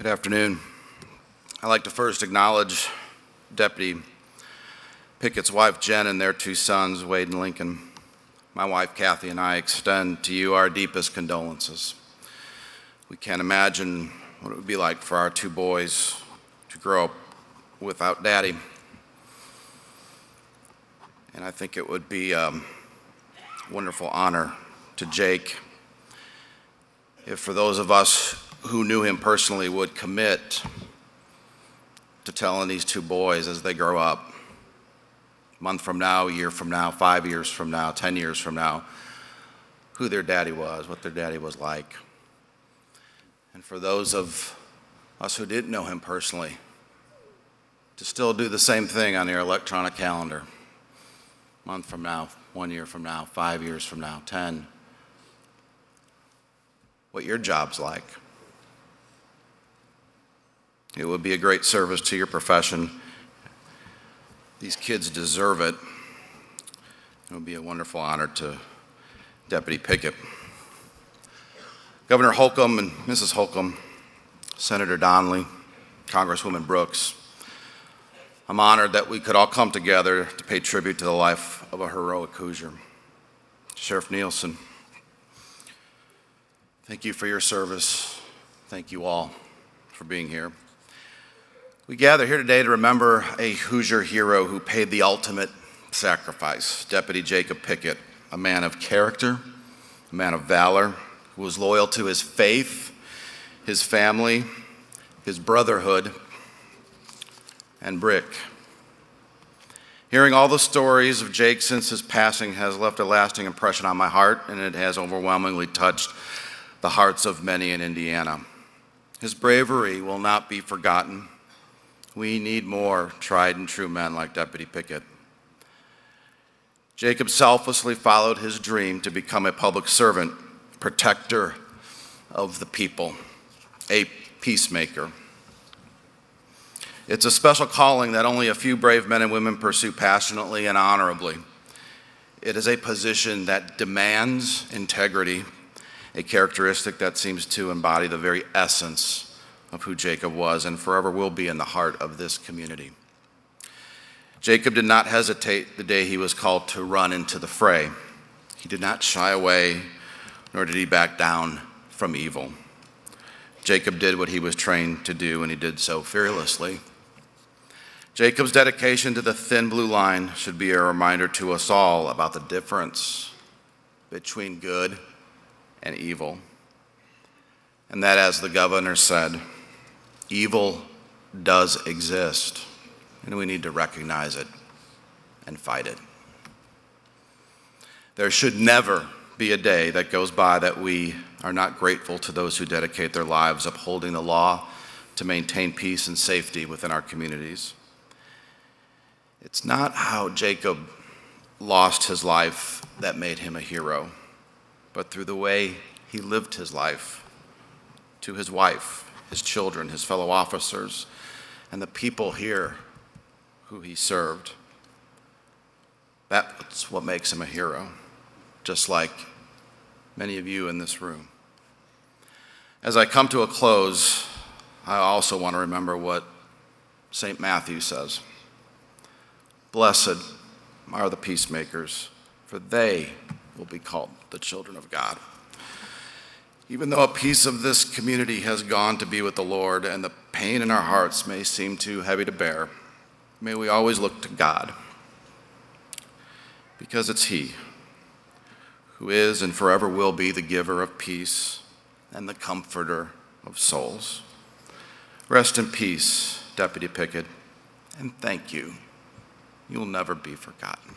Good afternoon. I'd like to first acknowledge Deputy Pickett's wife, Jen, and their two sons, Wade and Lincoln. My wife, Kathy, and I extend to you our deepest condolences. We can't imagine what it would be like for our two boys to grow up without Daddy. And I think it would be a wonderful honor to Jake if, for those of us who knew him personally, would commit to telling these two boys as they grow up, a month from now, a year from now, 5 years from now, 10 years from now, who their daddy was, what their daddy was like. And for those of us who didn't know him personally, to still do the same thing on your electronic calendar, a month from now, 1 year from now, 5 years from now, 10, what your job's like. It would be a great service to your profession. These kids deserve it. It would be a wonderful honor to Deputy Pickett. Governor Holcomb and Mrs. Holcomb, Senator Donnelly, Congresswoman Brooks, I'm honored that we could all come together to pay tribute to the life of a heroic Hoosier. Sheriff Nielsen, thank you for your service. Thank you all for being here. We gather here today to remember a Hoosier hero who paid the ultimate sacrifice, Deputy Jacob Pickett, a man of character, a man of valor, who was loyal to his faith, his family, his brotherhood, and Brick. Hearing all the stories of Jake since his passing has left a lasting impression on my heart, and it has overwhelmingly touched the hearts of many in Indiana. His bravery will not be forgotten. We need more tried and true men like Deputy Pickett. Jacob selflessly followed his dream to become a public servant, protector of the people, a peacemaker. It's a special calling that only a few brave men and women pursue passionately and honorably. It is a position that demands integrity, a characteristic that seems to embody the very essence of who Jacob was and forever will be in the heart of this community. Jacob did not hesitate the day he was called to run into the fray. He did not shy away, nor did he back down from evil. Jacob did what he was trained to do, and he did so fearlessly. Jacob's dedication to the thin blue line should be a reminder to us all about the difference between good and evil. And that, as the governor said, evil does exist, and we need to recognize it and fight it. There should never be a day that goes by that we are not grateful to those who dedicate their lives upholding the law to maintain peace and safety within our communities. It's not how Jacob lost his life that made him a hero, but through the way he lived his life to his wife, his children, his fellow officers, and the people here who he served. That's what makes him a hero, just like many of you in this room. As I come to a close, I also want to remember what St. Matthew says. Blessed are the peacemakers, for they will be called the children of God. Even though a piece of this community has gone to be with the Lord and the pain in our hearts may seem too heavy to bear, may we always look to God, because it's He who is and forever will be the giver of peace and the comforter of souls. Rest in peace, Deputy Pickett, and thank you. You will never be forgotten.